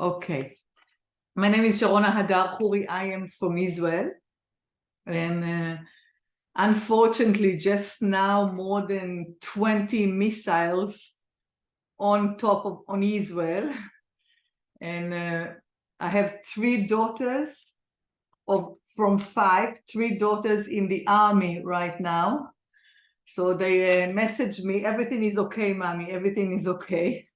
Okay. My name is Sharona Hadar-Khoury. I am from Israel. And unfortunately, just now, more than 20 missiles on Israel. And I have three daughters from five, three daughters in the army right now. So they message me, everything is okay, mommy, everything is okay.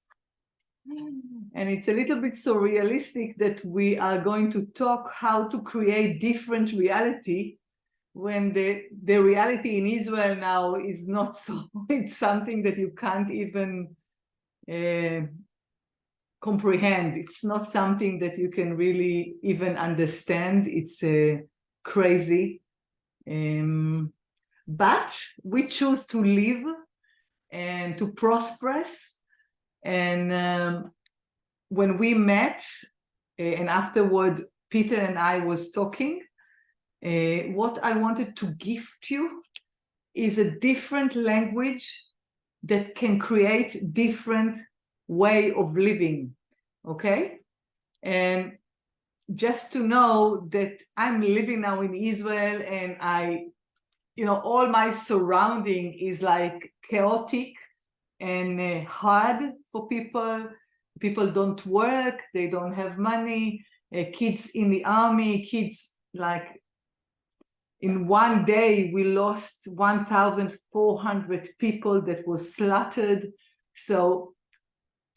And it's a little bit surrealistic that we are going to talk how to create different reality when the reality in Israel now is not so. It's something that you can't even comprehend. It's not something that you can really even understand. It's crazy. But we choose to live and to prosper. And when we met, and afterward, Peter and I was talking, what I wanted to gift you is a different language that can create different way of living, okay? And just to know that I'm living now in Israel and all my surrounding is like chaotic and hard for people. People don't work, they don't have money, kids in the army, kids like in one day we lost 1,400 people that was slaughtered. So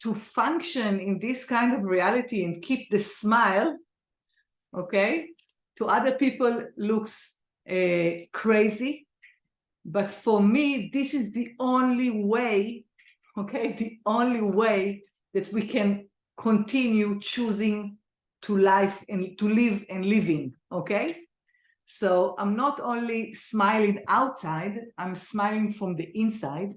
to function in this kind of reality and keep the smile, okay, to other people looks crazy, but for me this is the only way, okay, the only way that we can continue choosing to live and living, okay? So I'm not only smiling outside, I'm smiling from the inside.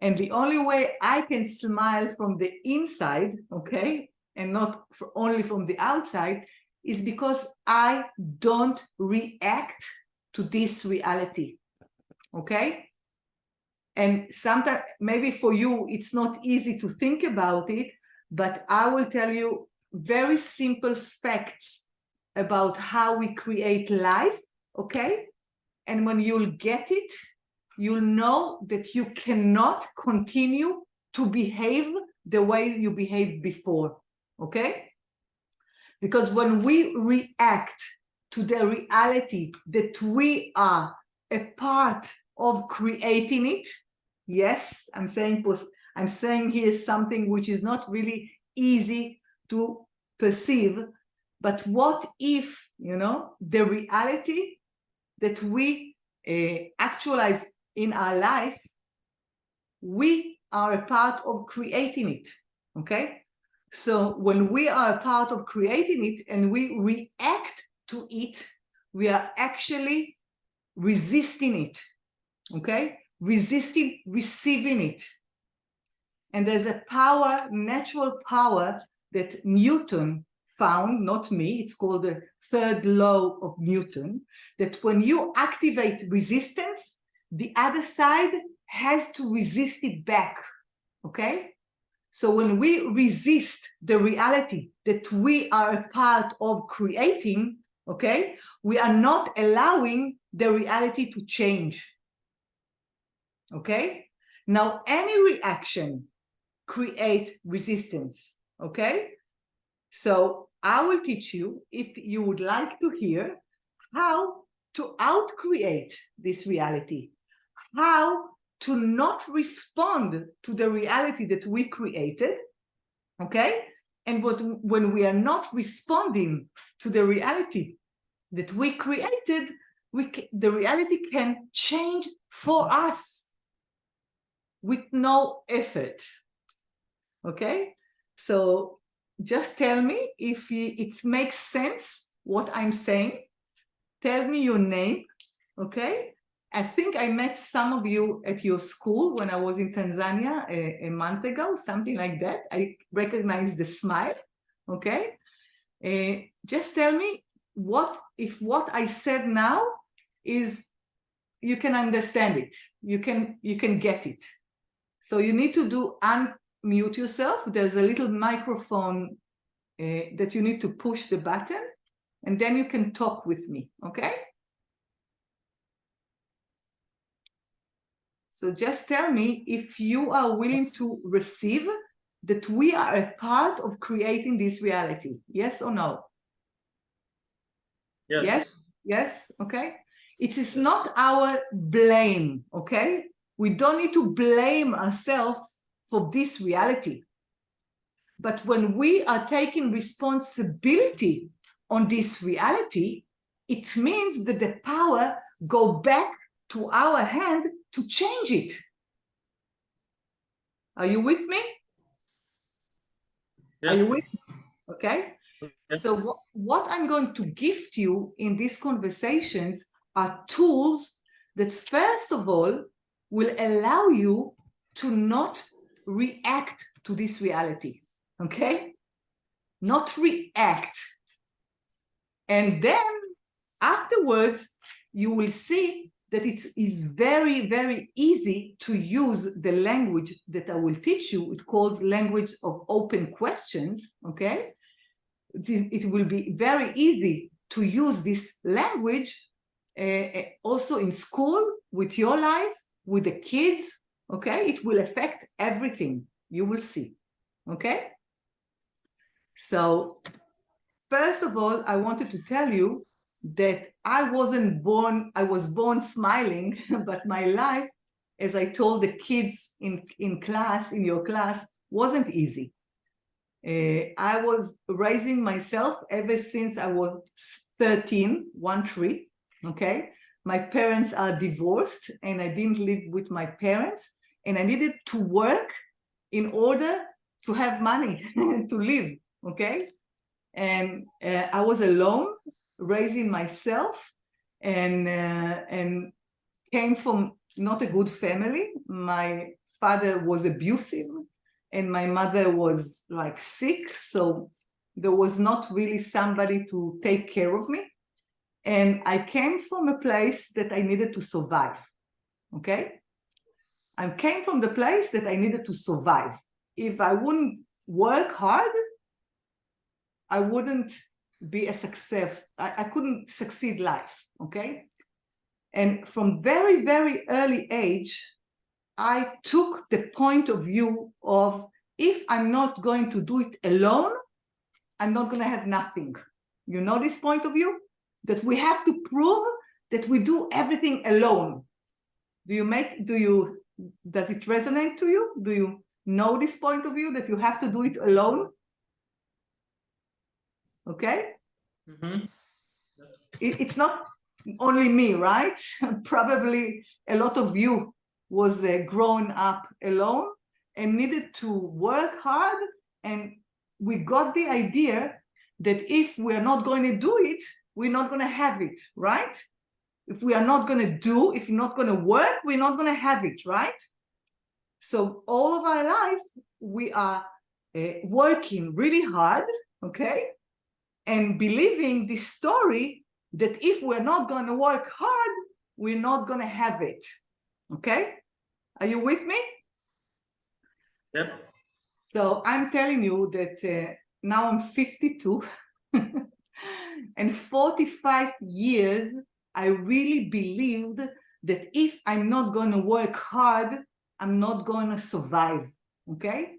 And the only way I can smile from the inside, okay, and not only from the outside, is because I don't react to this reality, okay? And sometimes, maybe for you, it's not easy to think about it, but I will tell you very simple facts about how we create life, okay? And when you'll get it, you'll know that you cannot continue to behave the way you behaved before, okay? Because when we react to the reality that we are a part of creating it, yes, I'm saying here something which is not really easy to perceive, but what if, the reality that we actualize in our life, we are a part of creating it, okay? So when we are a part of creating it and we react to it, we are actually resisting it, okay? Resisting receiving it. And there's a power, natural power that Newton found, not me, it's called the third law of Newton, that when you activate resistance, the other side has to resist it back, okay? So when we resist the reality that we are a part of creating, okay, we are not allowing the reality to change, okay? Now, any reaction creates resistance, okay? So I will teach you, if you would like to hear, how to out-create this reality, how to not respond to the reality that we created, okay? And when we are not responding to the reality that we created, the reality can change for us with no effort, okay? So just tell me if it makes sense what I'm saying. Tell me your name, okay? I think I met some of you at your school when I was in Tanzania a month ago, something like that. I recognize the smile, okay? Just tell me if what I said now is, you can understand it, you can get it. So you need to unmute yourself. There's a little microphone that you need to push the button, and then you can talk with me, okay? So just tell me if you are willing to receive that we are a part of creating this reality. Yes or no? Yes. Yes? Yes? Okay? It is not our blame, okay? We don't need to blame ourselves for this reality. But when we are taking responsibility on this reality, it means that the power go back to our hand to change it. Are you with me? Yes. Are you with me? Okay? Yes. So what I'm going to gift you in these conversations are tools that first of all will allow you to not react to this reality. Okay? Not react. And then afterwards, you will see that it is very, very easy to use the language that I will teach you. It calls language of open questions, okay? It will be very easy to use this language also in school, with your life, with the kids, okay? It will affect everything, you will see, okay? So first of all, I wanted to tell you that I was born smiling, but my life, as I told the kids in class, in your class, wasn't easy. I was raising myself ever since I was 13, okay? My parents are divorced and I didn't live with my parents, and I needed to work in order to have money to live, okay? And I was alone, raising myself, and came from not a good family. My father was abusive, and my mother was like sick, so there was not really somebody to take care of me. And I came from a place that I needed to survive, okay? I came from the place that I needed to survive. If I wouldn't work hard, I wouldn't be a success. I couldn't succeed life, okay? And from very, very early age, I took the point of view of, if I'm not going to do it alone, I'm not going to have nothing. You know this point of view? That we have to prove that we do everything alone. Does it resonate to you? Do you know this point of view, that you have to do it alone? Okay? Mm-hmm. It's not only me, right? Probably a lot of you was grown up alone and needed to work hard, and we got the idea that if we're not going to do it, we're not going to have it, right? If we are not going to do, if we're not going to work, we're not going to have it, right? So all of our life, we are working really hard, okay? And believing this story that if we're not going to work hard, we're not going to have it, okay? Are you with me? Yep. So I'm telling you that now I'm 52 and 45 years, I really believed that if I'm not going to work hard, I'm not going to survive, okay?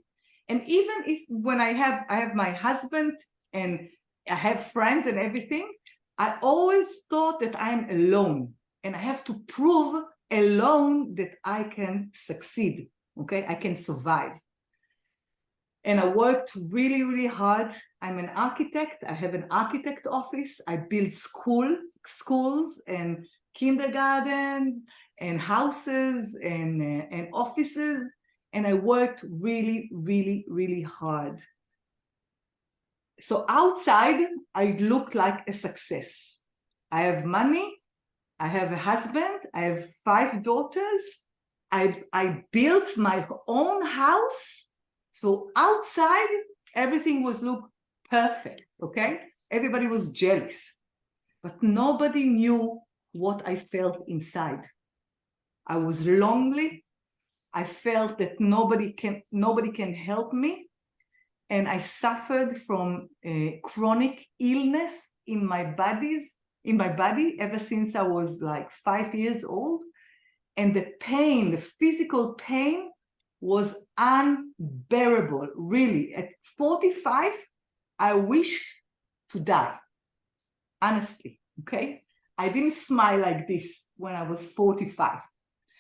And even if when I have my husband and I have friends and everything, I always thought that I'm alone and I have to prove alone that I can succeed, okay? I can survive. And I worked really, really hard. I'm an architect. I have an architect office. I build schools and kindergartens and houses and offices. And I worked really, really, really hard. So outside, I look like a success. I have money. I have a husband. I have 5 daughters. I built my own house. So outside, everything was look perfect, okay? Everybody was jealous, but nobody knew what I felt inside. I was lonely. I felt that nobody can help me. and I suffered from chronic illness in my body ever since I was like 5 years old. And the pain, the physical pain was unbearable, really. At 45, I wished to die, honestly, okay? I didn't smile like this when I was 45.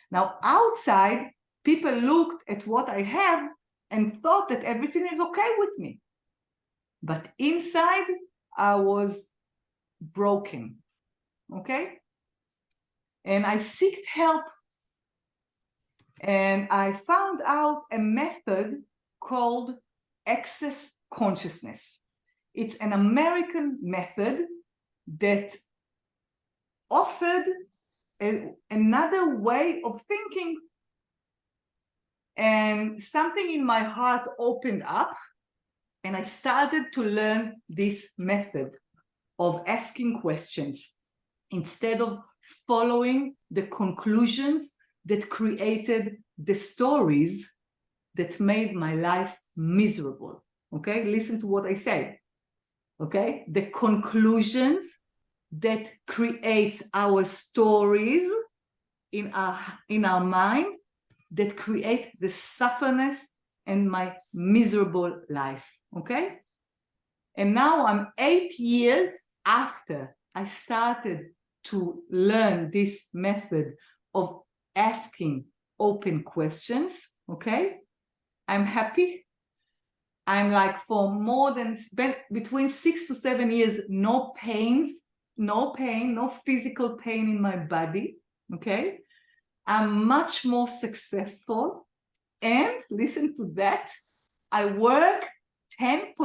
Now, outside, people looked at what I have and thought that everything is okay with me. But inside, I was broken, okay? And I sought help. And I found out a method called access consciousness. It's an American method that offered another way of thinking. And something in my heart opened up, and I started to learn this method of asking questions instead of following the conclusions that created the stories that made my life miserable. Okay, listen to what I say. Okay, the conclusions that create our stories in our mind that create the sufferness and my miserable life. Okay, and now I'm 8 years after I started to learn this method of asking open questions. Okay, I'm happy. I'm like for more than between 6 to 7 years, no pains, no pain, no physical pain in my body. Okay, I'm much more successful, and listen to that, I work 10%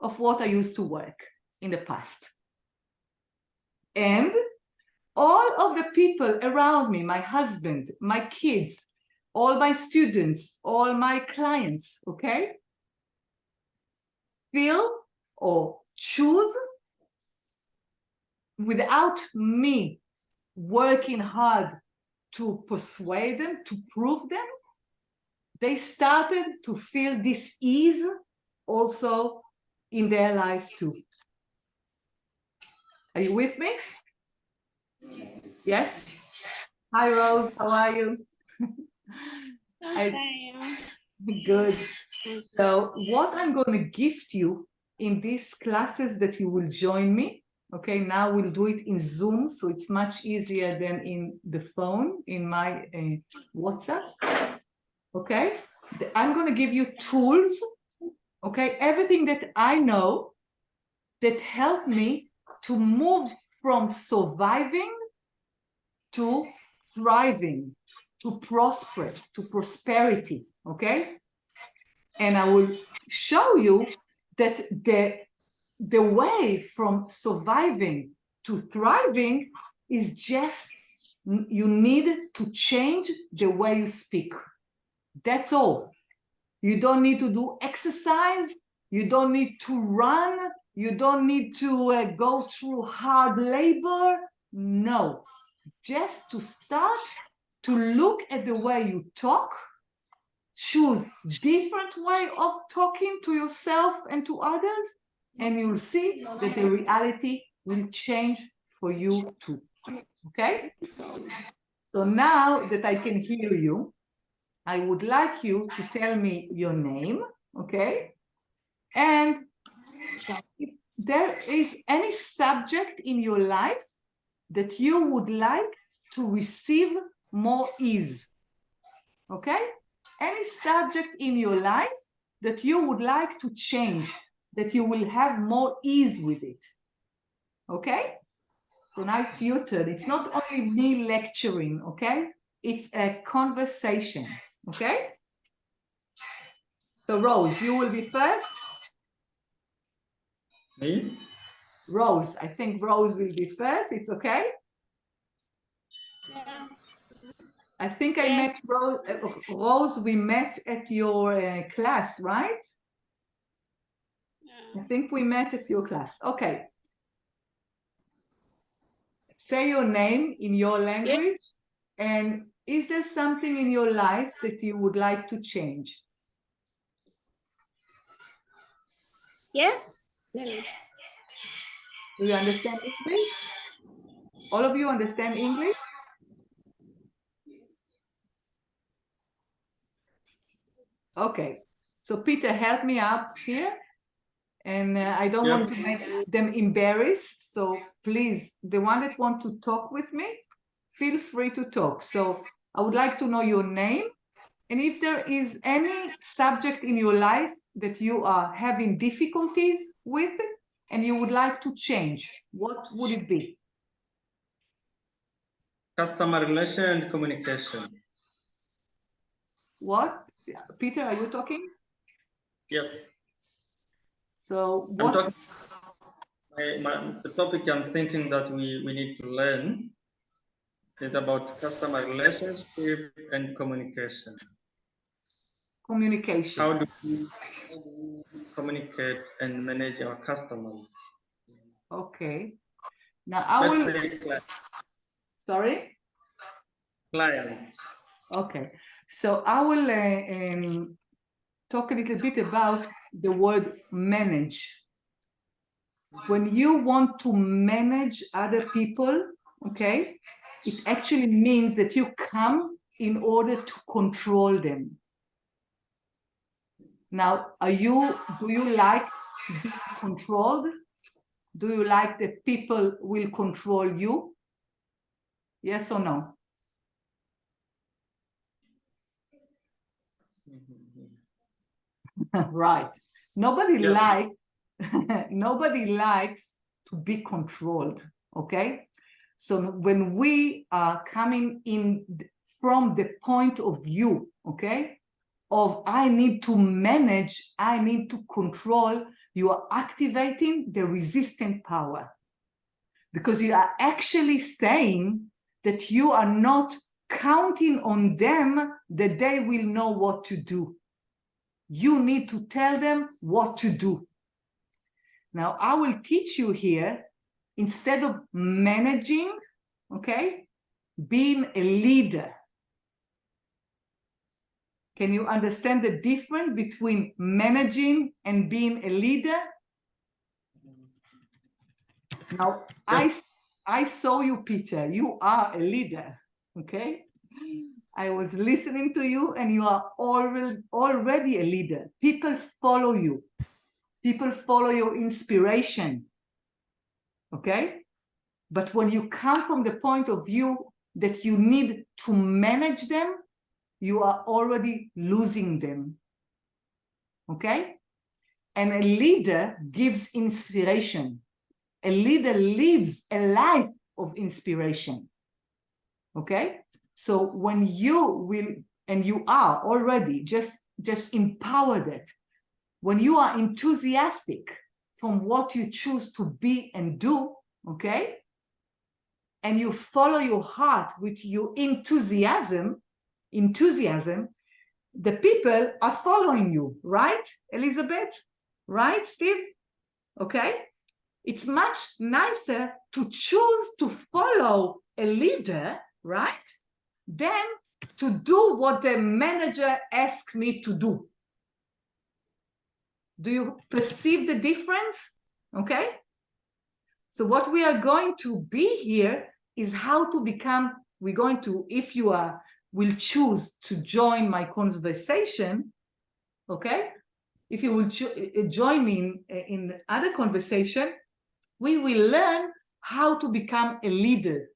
of what I used to work in the past. And all of the people around me, my husband, my kids, all my students, all my clients, okay, feel or choose without me working hard to persuade them, to prove them, they started to feel this ease also in their life too. Are you with me? Yes? Hi, Rose, how are you? Good. So what I'm going to gift you in these classes that you will join me, okay, now we'll do it in Zoom, so it's much easier than in the phone, in my WhatsApp, okay? I'm going to give you tools, okay, everything that I know that help me to move from surviving to thriving, to prosperous, to prosperity, okay? And I will show you that the way from surviving to thriving is just, you need to change the way you speak. That's all. You don't need to do exercise. You don't need to run. You don't need to go through hard labor. No. Just to start to look at the way you talk, choose different way of talking to yourself and to others, and you'll see that the reality will change for you too. Okay? So now that I can hear you, I would like you to tell me your name, okay? And if there is any subject in your life that you would like to receive more ease, okay? Any subject in your life that you would like to change, that you will have more ease with it, okay? So now it's your turn. It's not only me lecturing, okay? It's a conversation, okay? So Rose, you will be first. Me? Rose, I think Rose will be first. It's okay? Yeah. I think I met Rose. Rose, we met at your class, right? Yeah. I think we met at your class. Okay. Say your name in your language. And is there something in your life that you would like to change? Yes. Do you understand English? All of you understand English? Okay. So Peter, help me up here. And I don't want to make them embarrassed. So please, the one that want to talk with me, feel free to talk. So I would like to know your name. And if there is any subject in your life that you are having difficulties with and you would like to change, what would it be? Customer relation and communication. What? Peter, are you talking? Yep. So what? The topic I'm thinking that we need to learn is about customer relationship and communication. Communication. How do we communicate and manage our customers? Okay. Now I will. Sorry? Clients. Okay. So I will talk a little bit about the word manage. When you want to manage other people, okay, it actually means that you come in order to control them. Now, do you like being controlled? Do you like that people will control you? Yes or no? Right. Nobody likes to be controlled, okay? So when we are coming in from the point of view, okay, of I need to manage, I need to control, you are activating the resistant power. Because you are actually saying that you are not counting on them that they will know what to do. You need to tell them what to do. Now, I will teach you here, instead of managing, okay, being a leader. Can you understand the difference between managing and being a leader? Now, I saw you, Peter. You are a leader, okay? I was listening to you and you are already a leader. People follow you. People follow your inspiration, okay? But when you come from the point of view that you need to manage them, you are already losing them, okay? And a leader gives inspiration. A leader lives a life of inspiration, okay? So when you will, and you are already, just empower that. When you are enthusiastic from what you choose to be and do, okay? And you follow your heart with your enthusiasm, the people are following you, right, Elizabeth? Right, Steve? Okay? It's much nicer to choose to follow a leader, right, than to do what the manager asked me to do. Do you perceive the difference? Okay? So what we are going to be here is how to become, we're going to, if you will choose to join my conversation, okay? If you will join me in other conversation, we will learn how to become a leader,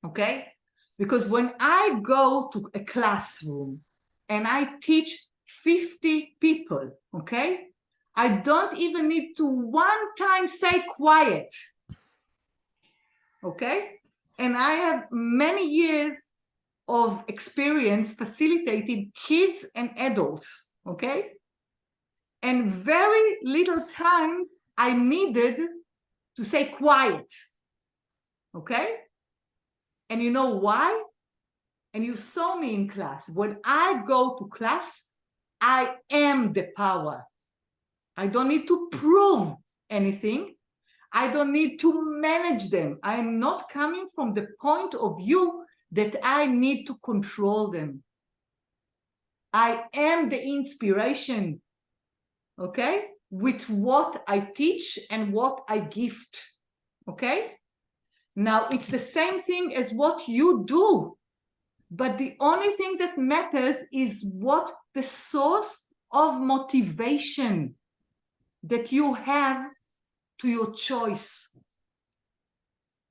okay? Because when I go to a classroom and I teach 50 people, okay? I don't even need to one time say quiet, okay? And I have many years of experience facilitating kids and adults, okay? And very little times I needed to say quiet, okay? And you know why? And you saw me in class. When I go to class, I am the power. I don't need to prove anything. I don't need to manage them. I am not coming from the point of view that I need to control them. I am the inspiration, okay? with what I teach and what I gift. Okay? Now, it's the same thing as what you do, but the only thing that matters is what the source of motivation that you have to your choice.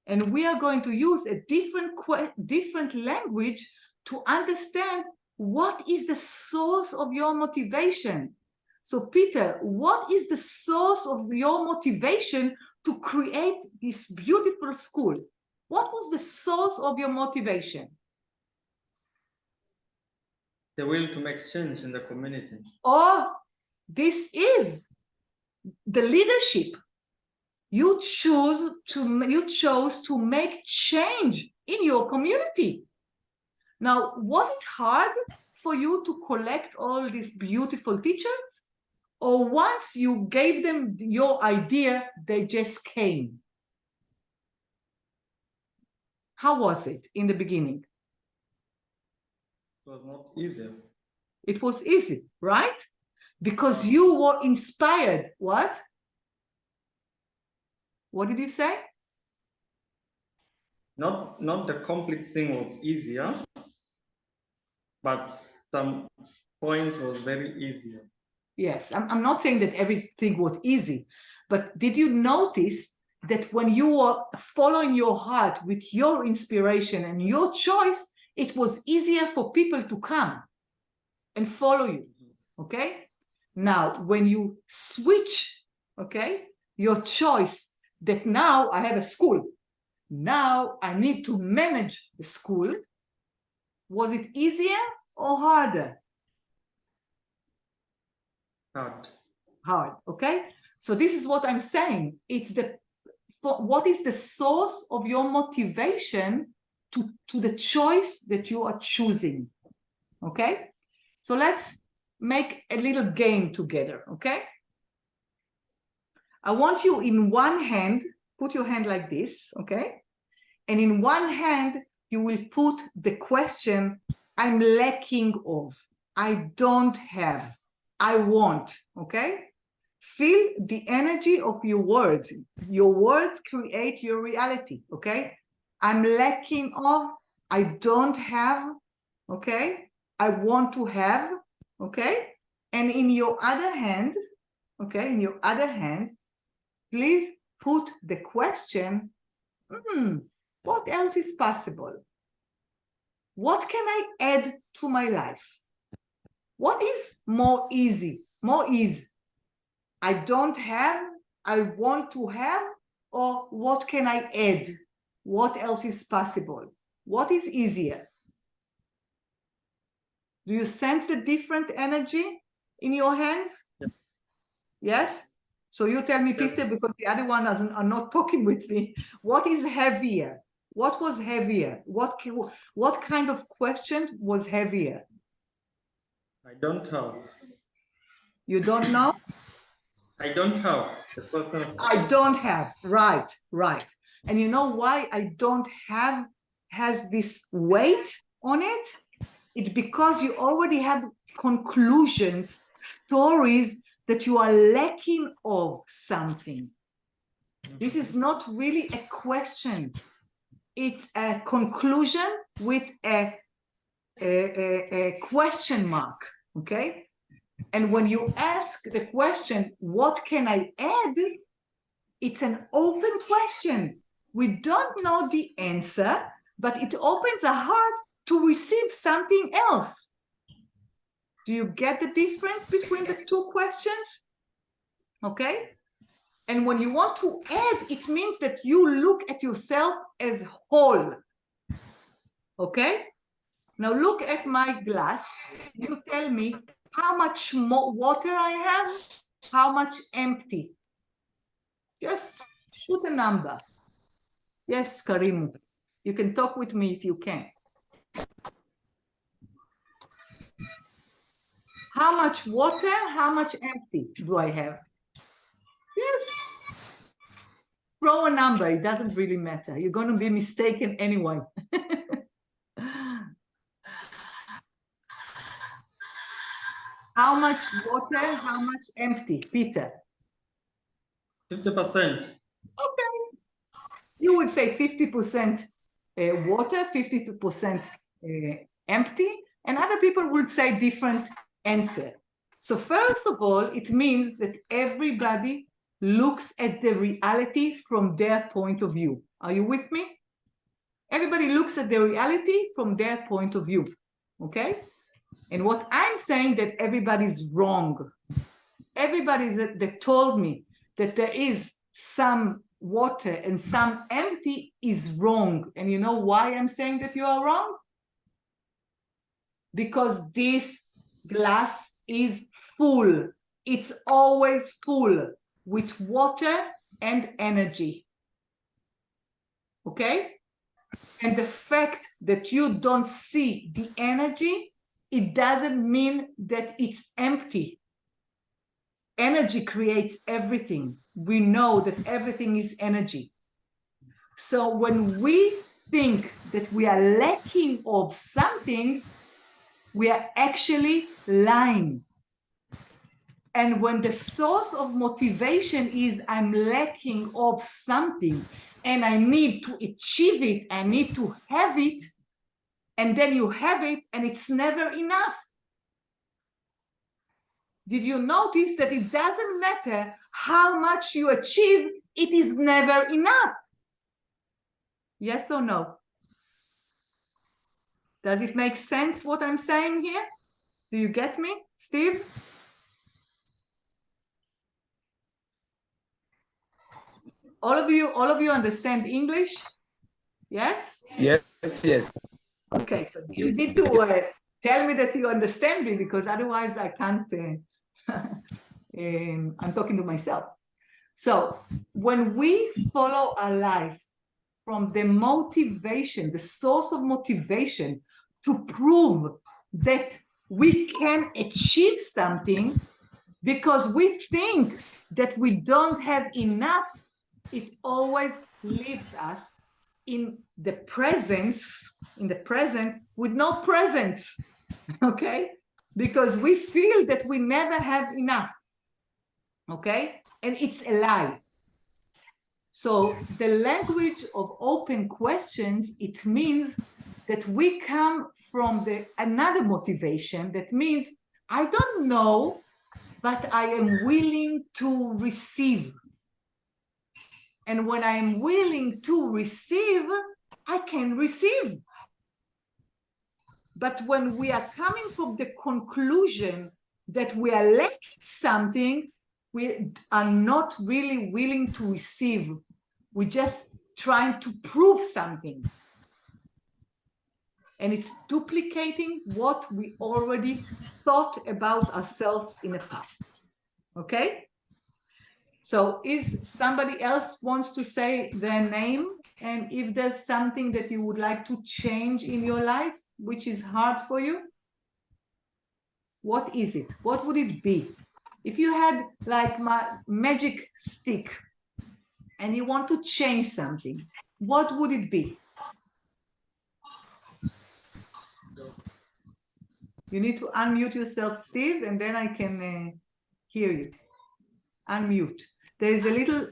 And we are going to use a different language to understand what is the source of your motivation. So Peter, what is the source of your motivation to create this beautiful school? What was the source of your motivation? The will to make change in the community. Oh, this is the leadership. You chose to make change in your community. Now, was it hard for you to collect all these beautiful teachers? Or once you gave them your idea, they just came? How was it in the beginning? It was not easy. It was easy, right? Because you were inspired. What? What did you say? Not the complete thing was easier, but some point was very easy. Yes, I'm not saying that everything was easy, but did you notice that when you were following your heart with your inspiration and your choice, it was easier for people to come and follow you, okay? Now, when you switch, okay, your choice that now I have a school, now I need to manage the school, was it easier or harder? Hard, okay? So this is what I'm saying. It's what is the source of your motivation to the choice that you are choosing, okay? So let's make a little game together, okay? I want you in one hand, put your hand like this, okay? And in one hand, you will put the question, I'm lacking of, I don't have, I want, okay? Feel the energy of your words. Your words create your reality, okay? I'm lacking of, I don't have, okay? I want to have, okay? And in your other hand, please put the question, what else is possible? What can I add to my life? What is more easy? More easy. I don't have, I want to have, or what can I add? What else is possible? What is easier? Do you sense the different energy in your hands? Yeah. Yes? So you tell me, Peter, because the other one are not talking with me. What is heavier? What was heavier? What kind of question was heavier? I don't have. You don't know? I don't have. The person. I don't have. Right. And you know why I don't have has this weight on it? It's because you already have conclusions, stories that you are lacking of something. This is not really a question. It's a conclusion with a question mark, okay? And when you ask the question, what can I add? It's an open question. We don't know the answer, but it opens a heart to receive something else. Do you get the difference between the two questions? Okay? And when you want to add, it means that you look at yourself as whole. Okay? Now look at my glass. You tell me how much more water I have, how much empty. Just shoot a number. Yes, Karim, you can talk with me if you can. How much water, how much empty do I have? Yes. Throw a number, it doesn't really matter. You're going to be mistaken anyway. How much water, how much empty, Peter? 50%. Okay. You would say 50% water, 52% empty, and other people will say different answer. So first of all, it means that everybody looks at the reality from their point of view. Are you with me? Everybody looks at the reality from their point of view, okay? And what I'm saying that everybody's wrong. Everybody that told me that there is some water and some empty is wrong. And you know why I'm saying that you are wrong? Because this glass is full. It's always full with water and energy. Okay? And the fact that you don't see the energy, it doesn't mean that it's empty. Energy creates everything. We know that everything is energy. So when we think that we are lacking of something, we are actually lying. And when the source of motivation is I'm lacking of something and I need to achieve it, I need to have it, and then you have it and it's never enough. Did you notice that it doesn't matter how much you achieve, it is never enough? Yes or no? Does it make sense what I'm saying here? Do you get me, Steve? All of you understand English? Yes? Yes, yes. Okay, so you need to tell me that you understand me, because otherwise I can't, I'm talking to myself. So when we follow our life from the motivation, the source of motivation to prove that we can achieve something because we think that we don't have enough, it always leaves us in the present with no presence, okay? Because we feel that we never have enough, okay? And it's a lie. So the language of open questions, it means that we come from another motivation that means, I don't know, but I am willing to receive. And when I am willing to receive, I can receive. But when we are coming from the conclusion that we are lacking something, we are not really willing to receive. We're just trying to prove something. And it's duplicating what we already thought about ourselves in the past. Okay? So is somebody else wants to say their name? And if there's something that you would like to change in your life, which is hard for you, what is it? What would it be? If you had like my magic stick and you want to change something, what would it be? You need to unmute yourself, Steve, and then I can hear you. Unmute. There is a little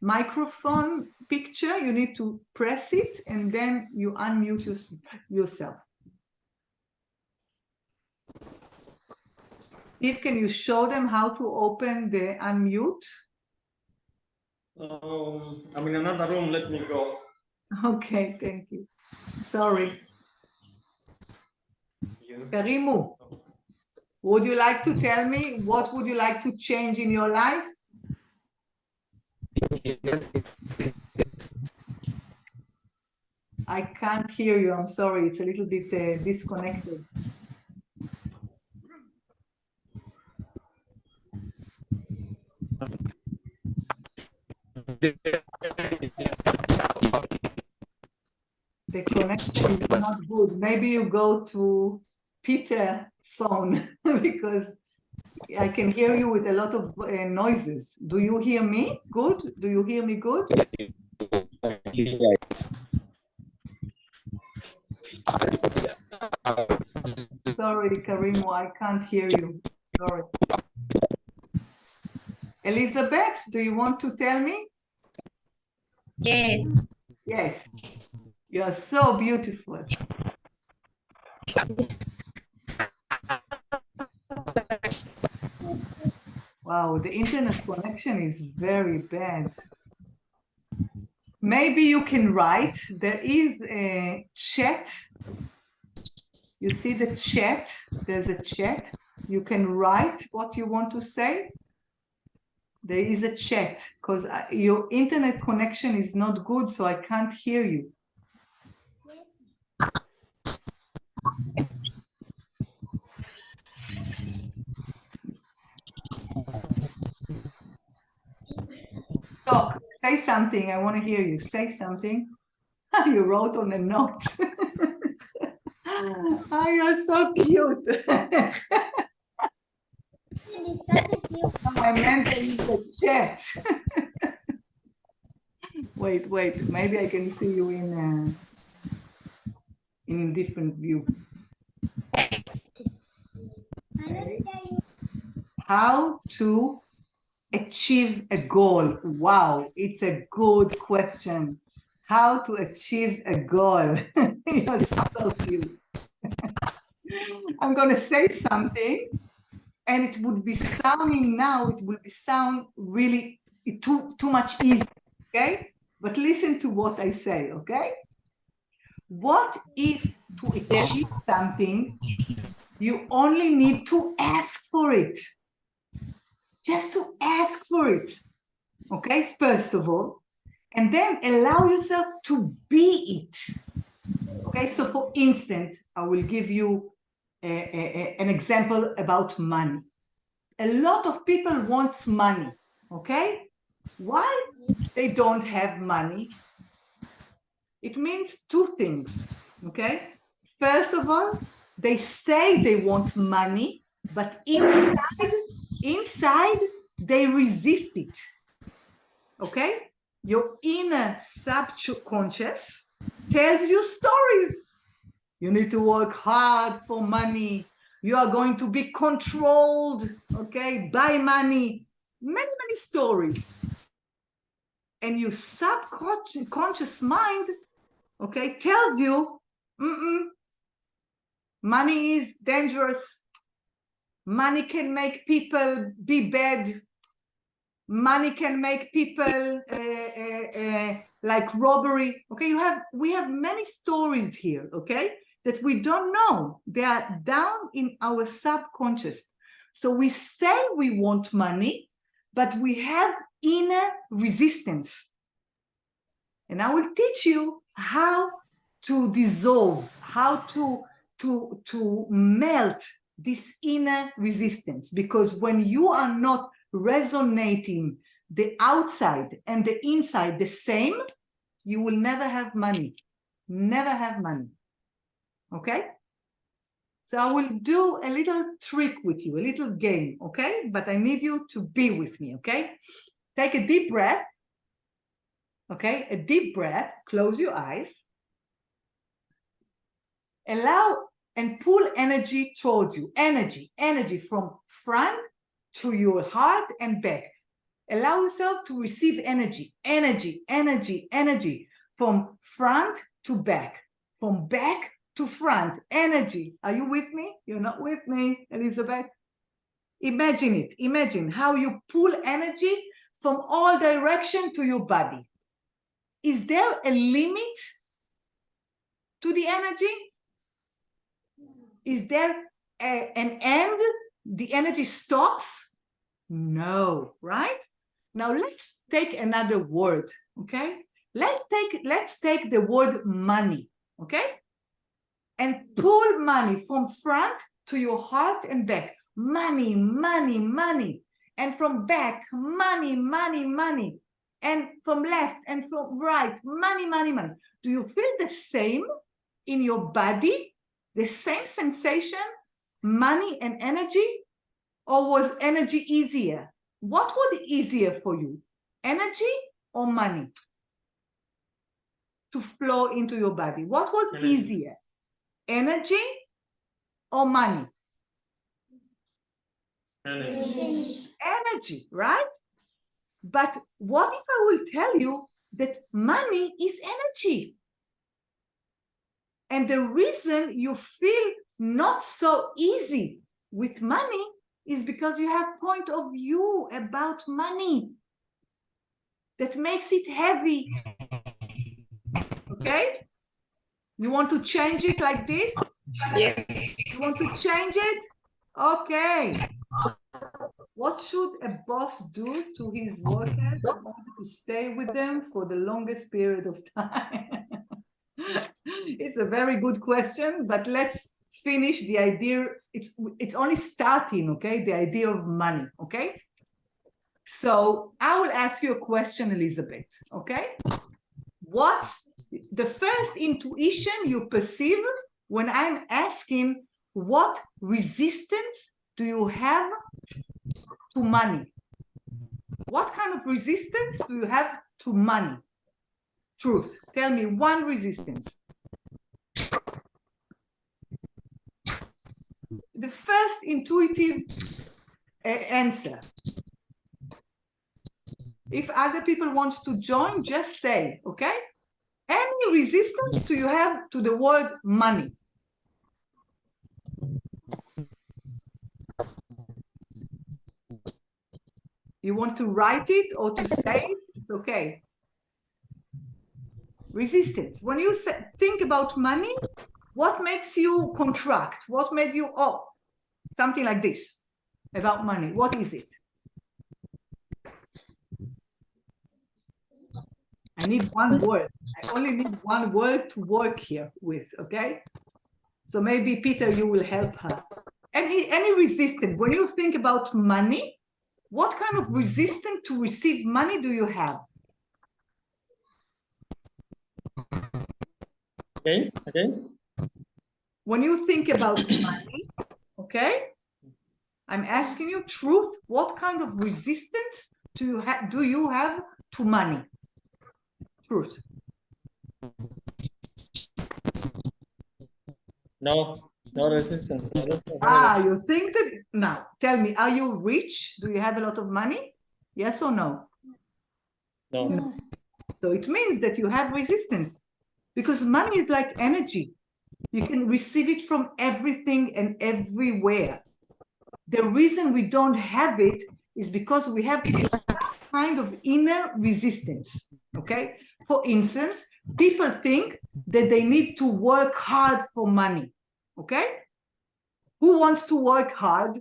microphone picture. You need to press it and then you unmute yourself. Steve, can you show them how to open the unmute? I'm in another room. Let me go. Okay, thank you. Sorry. Karimu, would you like to tell me what would you like to change in your life? Yes, I can't hear you. I'm sorry. It's a little bit disconnected. The connection is not good. Maybe you go to Peter's phone because I can hear you with a lot of noises. Do you hear me good? Do you hear me good? yes. Sorry, Karimu, I can't hear you. Sorry. Elizabeth, do you want to tell me? Yes. Yes. You're so beautiful. Wow, the internet connection is very bad. Maybe you can write. There is a chat. You see the chat? There's a chat. You can write what you want to say. There is a chat because your internet connection is not good, so I can't hear you. Talk, say something. I want to hear you. Say something. You wrote on a note. Oh, you're so cute. I meant to use the chat. Wait, maybe I can see you in a different view. Okay. How to achieve a goal? Wow, it's a good question. How to achieve a goal? You're so cute. I'm going to say something, and it would be sounding now, it will be sound really too much easier, okay? But listen to what I say, okay? What if to achieve something, you only need to ask for it? Just to ask for it, okay? First of all, and then allow yourself to be it, okay? So for instance, I will give you an example about money. A lot of people want money, okay? Why they don't have money? It means two things, okay? First of all, they say they want money, but inside they resist it, okay? Your inner subconscious tells you stories. You need to work hard for money. You are going to be controlled, okay, by money. Many stories. And your subconscious mind, okay, tells you, money is dangerous. Money can make people be bad. Money can make people like robbery. Okay, we have many stories here, okay, that we don't know. They are down in our subconscious. So we say we want money, but we have inner resistance. And I will teach you how to dissolve, how to melt this inner resistance. Because when you are not resonating the outside and the inside the same, you will never have money. Never have money. Okay? So I will do a little trick with you, a little game, okay? But I need you to be with me, okay? Take a deep breath. Okay? A deep breath. Close your eyes. Allow and pull energy towards you. Energy from front to your heart and back. Allow yourself to receive energy from front to back, from back to front. Energy. Are you with me? You're not with me, Elizabeth? Imagine it. Imagine how you pull energy from all direction to your body. Is there a limit to the energy? Is there an end? The energy stops? No, right? Now let's take another word, okay? Let's take the word money, okay? And pull money from front to your heart and back. Money. And from back, money. And from left and from right, money. Do you feel the same in your body? The same sensation, money and energy? Or was energy easier? What was easier for you? Energy or money to flow into your body? What was easier? Energy or money? Energy, right? But what if I will tell you that money is energy? And the reason you feel not so easy with money is because you have point of view about money that makes it heavy. Okay? You want to change it like this? Yes. You want to change it? Okay. What should a boss do to his workers in order to stay with them for the longest period of time? It's a very good question, but let's finish the idea. It's only starting, okay? The idea of money, okay? So I will ask you a question, Elizabeth, okay? What's the first intuition you perceive when I'm asking what resistance do you have to money? What kind of resistance do you have to money? Truth. Tell me one resistance. The first intuitive answer. If other people want to join, just say, okay? Any resistance do you have to the word money? You want to write it or to say it? It's okay. Resistance. When you think about money, what makes you contract? What made you, oh, something like this about money? What is it? I need one word. I only need one word to work here with, okay? So maybe, Peter, you will help her. Any resistance, when you think about money, what kind of resistance to receive money do you have? Okay. When you think about money, okay? I'm asking you, truth, what kind of resistance do you have to money? Truth. No resistance. You think that, now, tell me, are you rich? Do you have a lot of money? Yes or no? No. So it means that you have resistance because money is like energy. You can receive it from everything and everywhere. The reason we don't have it is because we have some kind of inner resistance, okay? For instance, people think that they need to work hard for money, okay? Who wants to work hard?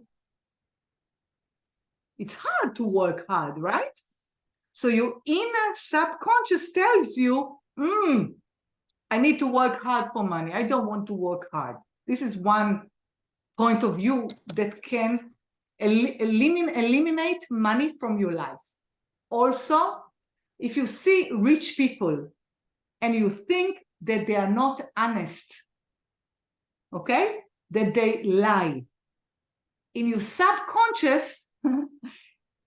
It's hard to work hard, right? So your inner subconscious tells you, I need to work hard for money. I don't want to work hard. This is one point of view that can eliminate money from your life. Also, if you see rich people and you think that they are not honest, okay, that they lie, in your subconscious,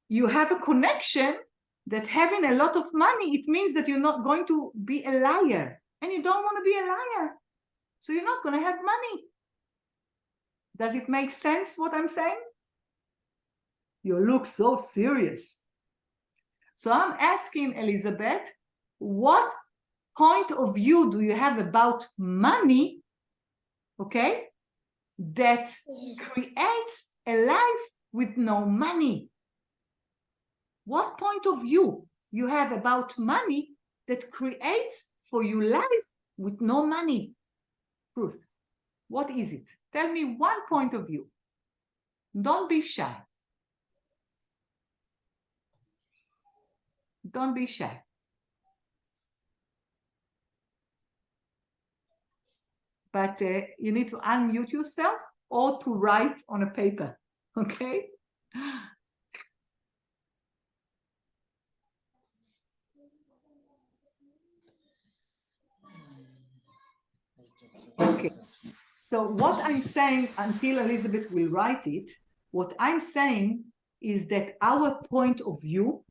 you have a connection that having a lot of money, it means that you're not going to be a liar. And you don't want to be a liar. So you're not going to have money. Does it make sense what I'm saying? You look so serious. So I'm asking Elizabeth, what point of view do you have about money, okay, that creates a life with no money? What point of view you have about money that creates for you life with no money? Truth. What is it? Tell me one point of view. Don't be shy. Don't be shy. But you need to unmute yourself or to write on a paper, okay? Okay. So what I'm saying, until Elizabeth will write it, what I'm saying is that our point of view,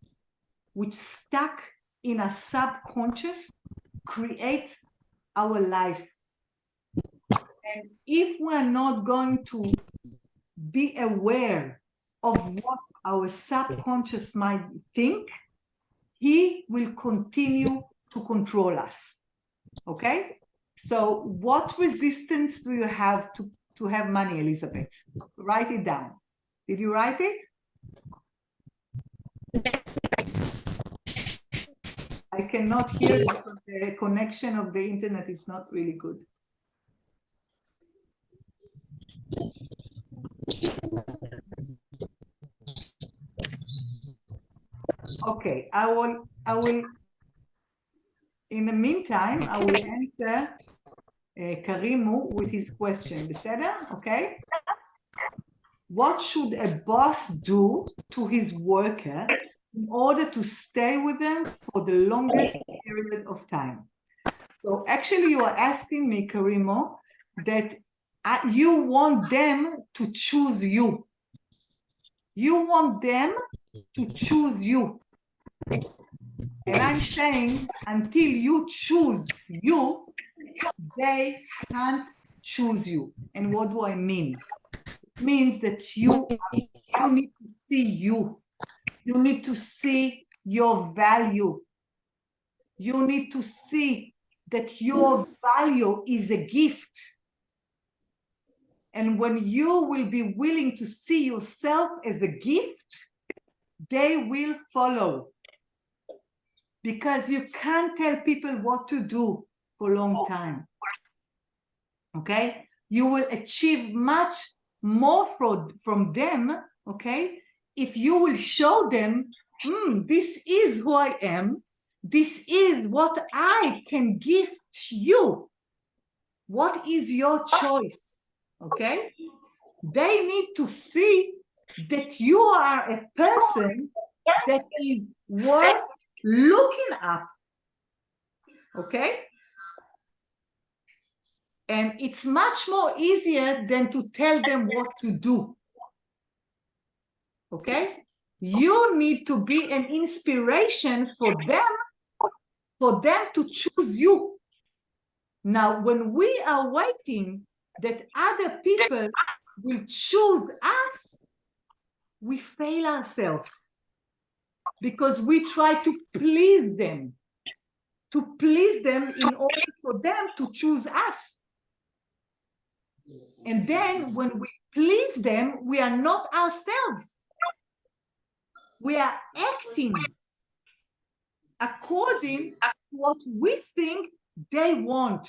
which stuck in a subconscious, creates our life. And if we're not going to be aware of what our subconscious might think, he will continue to control us. Okay? So what resistance do you have to have money, Elizabeth? Write it down. Did you write it? I cannot hear you because the connection of the internet is not really good. Okay, I will, in the meantime, I will answer Karimu with his question. בסדר? Okay? What should a boss do to his worker in order to stay with them for the longest period of time? So actually you are asking me, Karimo, that you want them to choose you. You want them to choose you. And I'm saying, until you choose you, they can't choose you. And what do I mean? It means that you need to see you. You need to see your value. You need to see that your value is a gift. And when you will be willing to see yourself as a gift, they will follow. Because you can't tell people what to do for a long time. Okay? You will achieve much more from them, okay? If you will show them, this is who I am, this is what I can give to you. What is your choice? Okay? They need to see that you are a person that is worth looking up. Okay? And it's much more easier than to tell them what to do. Okay? You need to be an inspiration for them to choose you. Now, when we are waiting that other people will choose us, we fail ourselves because we try to please them in order for them to choose us. And then when we please them, we are not ourselves. We are acting according to what we think they want.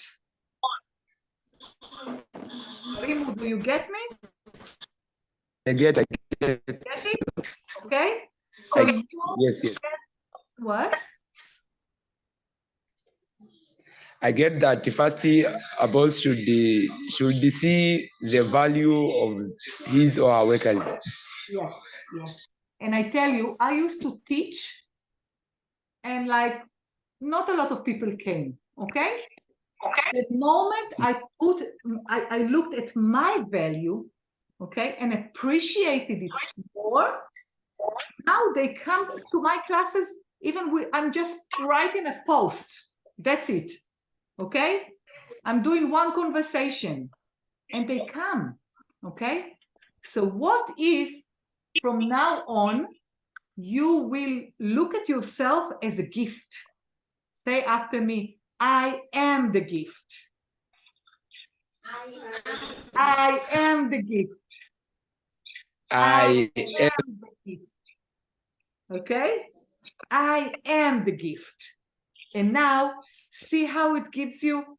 Rimu, do you get me? I get it. Get it? Okay? So you yes. What? I get that first a boss should see the value of his or her workers. Yes. And I tell you, I used to teach and like not a lot of people came, okay? The moment I looked at my value, okay, and appreciated it more, now they come to my classes, I'm just writing a post, that's it, okay? I'm doing one conversation and they come, okay? So what if from now on, you will look at yourself as a gift? Say after me, I am the gift. I am the gift. I am the gift. Okay? I am the gift. And now, see how it gives you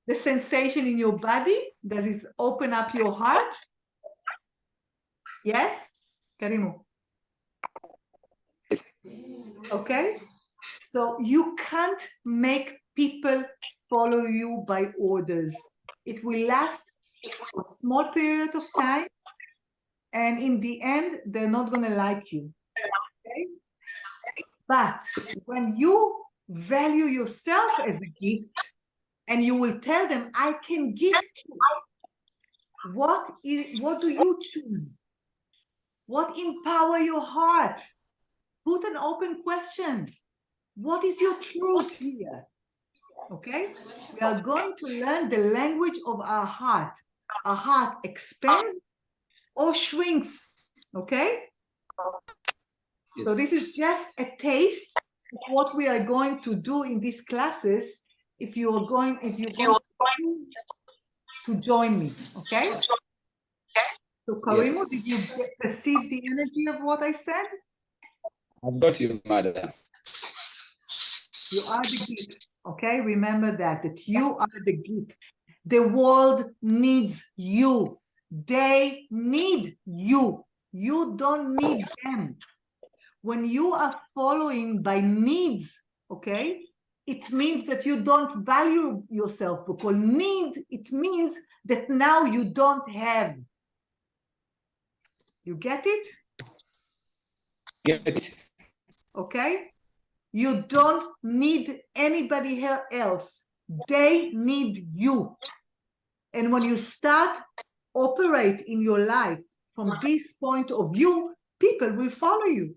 the sensation in your body? Does it open up your heart? Yes? Karimu. Okay? So you can't make people follow you by orders. It will last a small period of time, and in the end, they're not going to like you. Okay? But when you value yourself as a gift, and you will tell them, I can give you. What do you choose? What empower your heart? Put an open question. What is your truth here? Okay? We are going to learn the language of our heart. Our heart expands or shrinks. Okay? Yes. So this is just a taste what we are going to do in these classes, if you're going to join me, okay? So Karimu, did you perceive the energy of what I said? I've got you, mother. You are the gift, okay? Remember that you are the gift. The world needs you. They need you. You don't need them. When you are following by needs, okay, it means that you don't value yourself, because need, it means that now you don't have. You get it? Get it. Okay? You don't need anybody else. They need you. And when you start operate in your life from this point of view, people will follow you.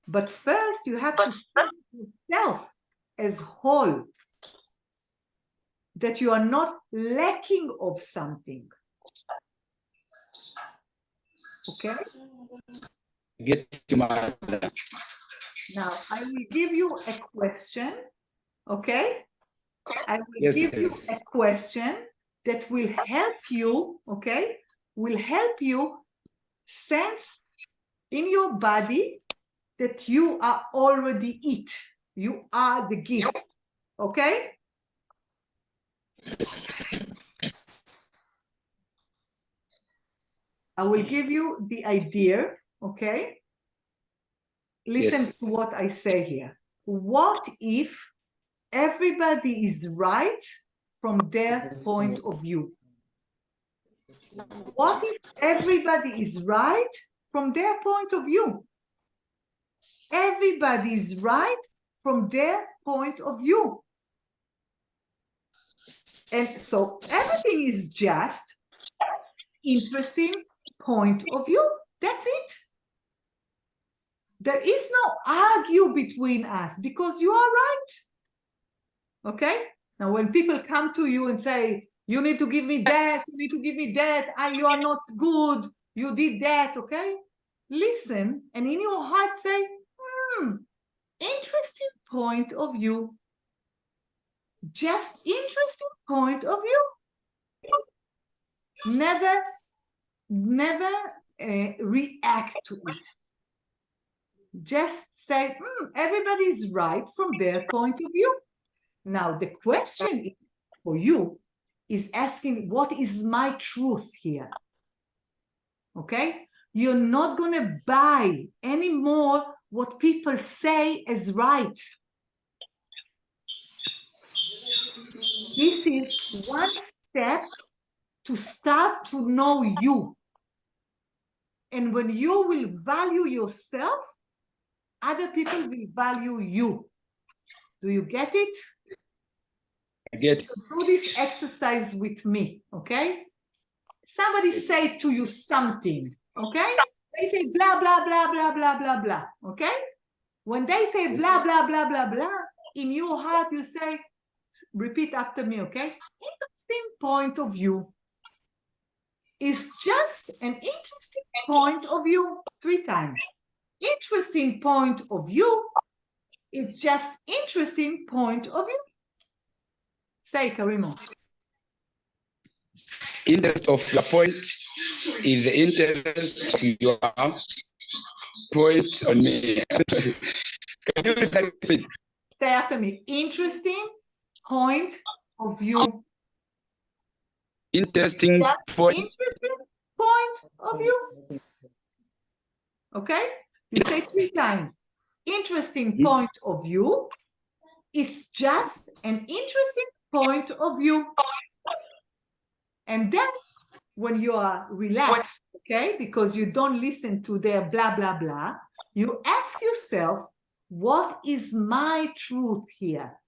But first, you have to see yourself as whole, that you are not lacking of something. Okay? Get to mother. Now, I will give you a question, okay? I will give you a question that will help you, okay? Will help you sense in your body that you are already it. You are the gift, okay? I will give you the idea, okay? Listen to what I say here. What if everybody is right from their point of view? What if everybody is right from their point of view? Everybody is right from their point of view. And so everything is just interesting point of view. That's it. There is no argue between us because you are right. Okay? Now, when people come to you and say, you need to give me that, you need to give me that, you are not good, you did that, okay? Listen, and in your heart say, interesting point of view. Just interesting point of view. Never react to it. Just say, everybody is right from their point of view. Now, the question for you is asking, what is my truth here? Okay? You're not going to buy anymore what people say as right. This is one step to start to know you. And when you will value yourself, other people will value you. Do you get it? I get it. So do this exercise with me, okay? Somebody say to you something, okay? They say blah, blah, blah, blah, blah, blah, blah, okay? When they say blah, blah, blah, blah, blah, in your heart you say, repeat after me, okay? Interesting point of view. Is just an interesting point of view. 3 times. Interesting point of view. It's just interesting point of view. Say, Karimo. Interest of your point is the interest of your point on me. Can you repeat, please? Say after me. Interesting point of view. Interesting point. Interesting point of view. Okay? You say 3 times. Interesting point of view is just an interesting point of view. And then when you are relaxed, okay, because you don't listen to their blah, blah, blah, you ask yourself, what is my truth here?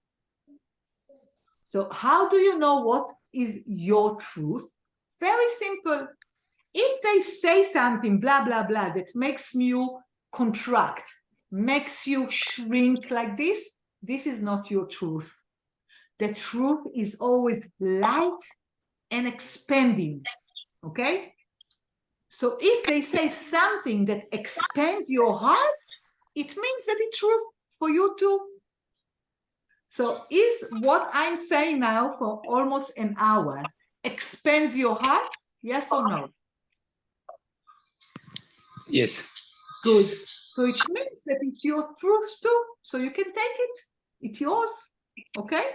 So how do you know what is your truth? Very simple. If they say something, blah, blah, blah, that makes you contract, makes you shrink like this is not your truth. The truth is always light and expanding, okay? So if they say something that expands your heart, it means that it's truth for you too. So is what I'm saying now for almost an hour expands your heart? Yes or no? Yes. Good. So it means that it's your truth too. So you can take it. It's yours. Okay?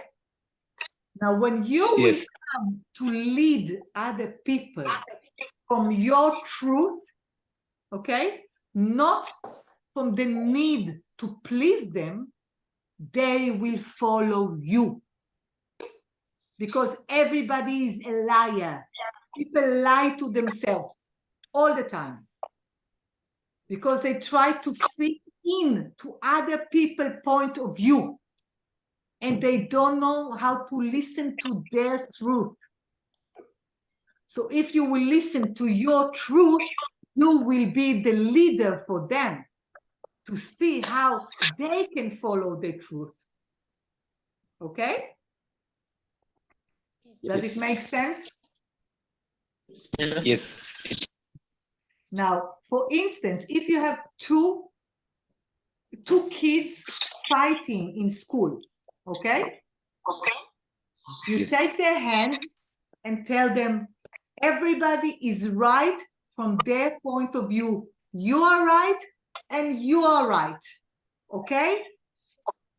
Now, when you will come to lead other people from your truth, okay, not from the need to please them, they will follow you. Because everybody is a liar. People lie to themselves all the time. Because they try to fit in to other people's point of view. And they don't know how to listen to their truth. So if you will listen to your truth, you will be the leader for them to see how they can follow the truth. Okay? Does it make sense? Yes. Now, for instance, if you have two kids fighting in school, okay? You take their hands and tell them, everybody is right from their point of view. You are right and you are right, okay?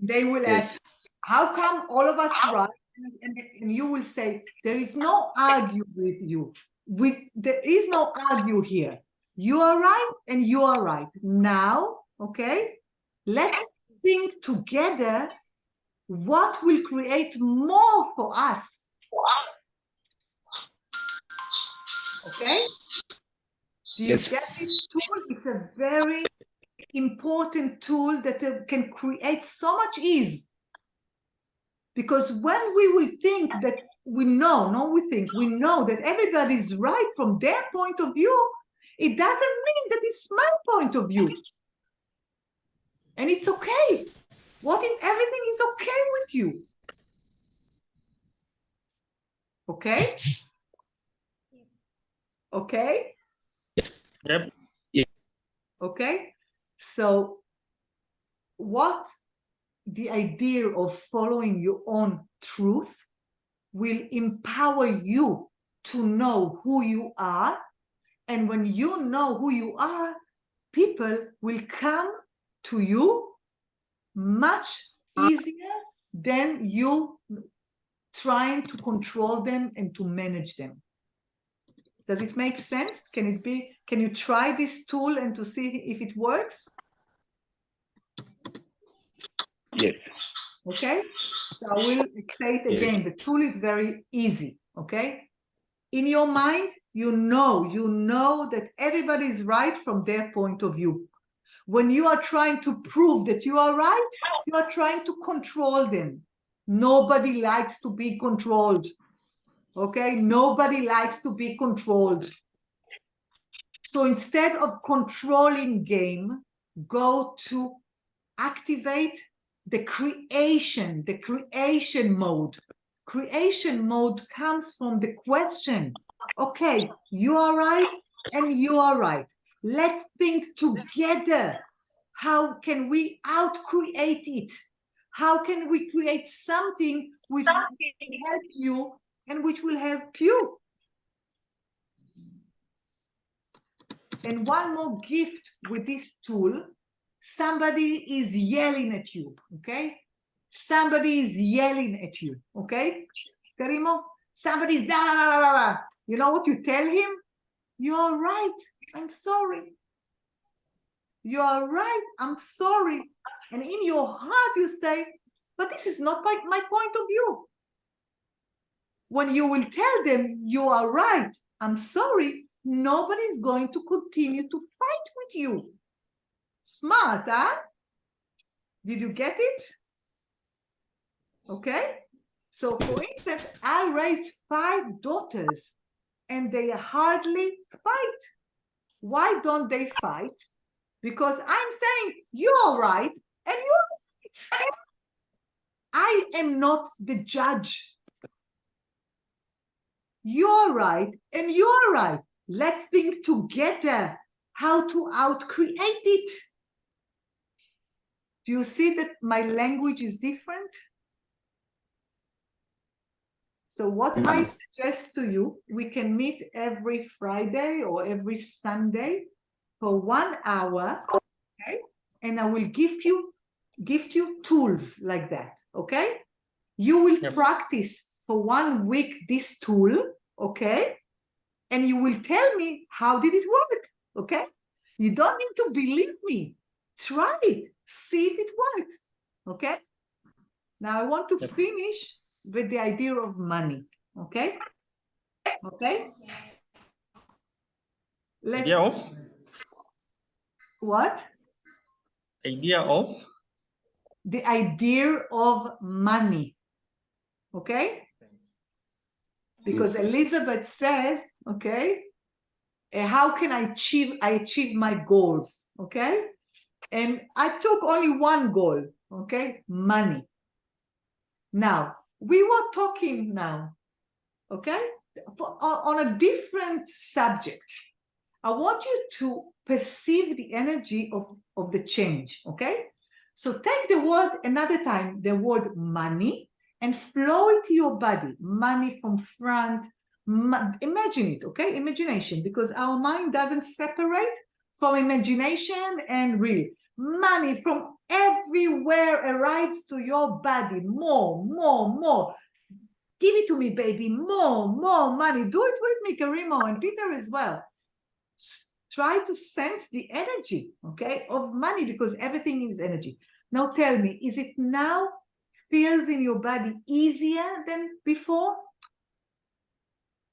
They will ask, how come all of us right? And you will say, there is no argue with you. There is no argue here. You are right and you are right. Now, okay, let's think together what will create more for us. Okay? Do you get this tool? It's a very important tool that can create so much ease. Because when we will think that we know that everybody's right from their point of view, it doesn't mean that it's my point of view. And it's okay. What if everything is okay with you? Okay? Okay? Yep. Okay? So what the idea of following your own truth will empower you to know who you are. And when you know who you are, people will come to you much easier than you trying to control them and to manage them. Does it make sense? Can you try this tool and to see if it works? Yes. Okay, so I will say it again. The tool is very easy. Okay, in your mind, you know that everybody is right from their point of view. When you are trying to prove that you are right, you are trying to control them. Nobody likes to be controlled. Okay, nobody likes to be controlled. So instead of controlling game, go to activate the creation mode. Creation mode comes from the question, okay, you are right and you are right. Let's think together. How can we out-create it? How can we create something which will help you and which will help you? And one more gift with this tool, somebody is yelling at you, okay? Somebody is yelling at you, okay? Karimo, somebody is da, da, da, da, da. You know what you tell him? You're right, I'm sorry. You're right, I'm sorry. And in your heart you say, but this is not my point of view. When you will tell them you are right, I'm sorry, nobody is going to continue to fight with you. Smart, huh? Did you get it? Okay. So for instance, I raised 5 daughters and they hardly fight. Why don't they fight? Because I'm saying you're right and you're right. I am not the judge. You're right and you're right. Let's think together how to out-create it. Do you see that my language is different? So what I suggest to you, we can meet every Friday or every Sunday for 1 hour, okay? And I will gift you tools like that, okay? You will practice for 1 week this tool, okay? And you will tell me how did it work, okay? You don't need to believe me. Try it, see if it works, okay? Now I want to finish with the idea of money, okay? Okay? Idea of? What? Idea of? The idea of money, okay? Because Elizabeth said, okay, how can I achieve my goals, okay? And I took only 1 goal, okay? Money. Now, we were talking now, okay, on a different subject. I want you to perceive the energy of the change, okay? So take the word, another time, the word money, and flow it to your body. Money from front, imagine it, okay? Imagination, because our mind doesn't separate from imagination and real. Money from everywhere arrives to your body. More, more, more. Give it to me, baby. More, more money. Do it with me, Karimo, and Peter as well. Try to sense the energy, okay, of money, because everything is energy. Now tell me, is it now feels in your body easier than before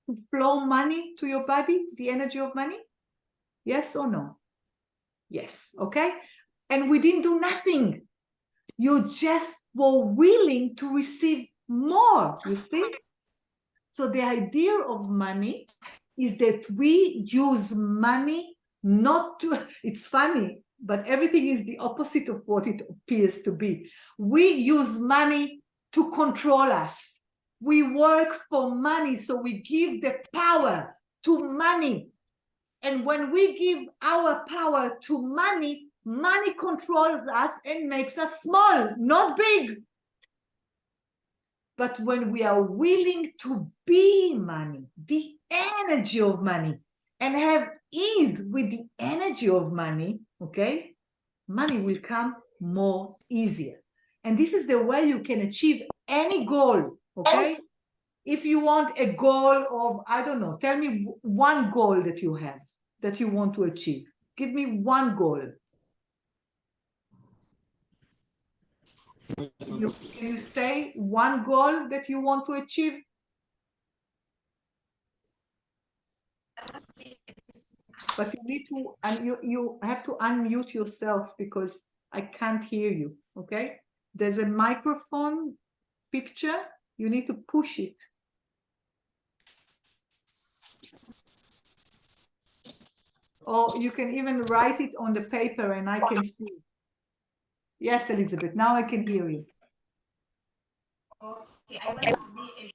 to flow money to your body, the energy of money? Yes or no? Yes, okay? And we didn't do nothing. You just were willing to receive more, you see? So the idea of money is that we use money not to, it's funny, but everything is the opposite of what it appears to be. We use money to control us. We work for money, so we give the power to money. And when we give our power to money, money controls us and makes us small, not big. But when we are willing to be money, the energy of money, and have ease with the energy of money, okay, money will come more easier. And this is the way you can achieve any goal, okay? If you want a goal of, I don't know, tell me 1 goal that you have, that you want to achieve. Give me 1 goal. Can you say 1 goal that you want to achieve? But you need to, and you have to unmute yourself because I can't hear you, okay? There's a microphone picture, you need to push it. Or you can even write it on the paper and I can see. Yes, Elizabeth, now I can hear you. Okay, I want to be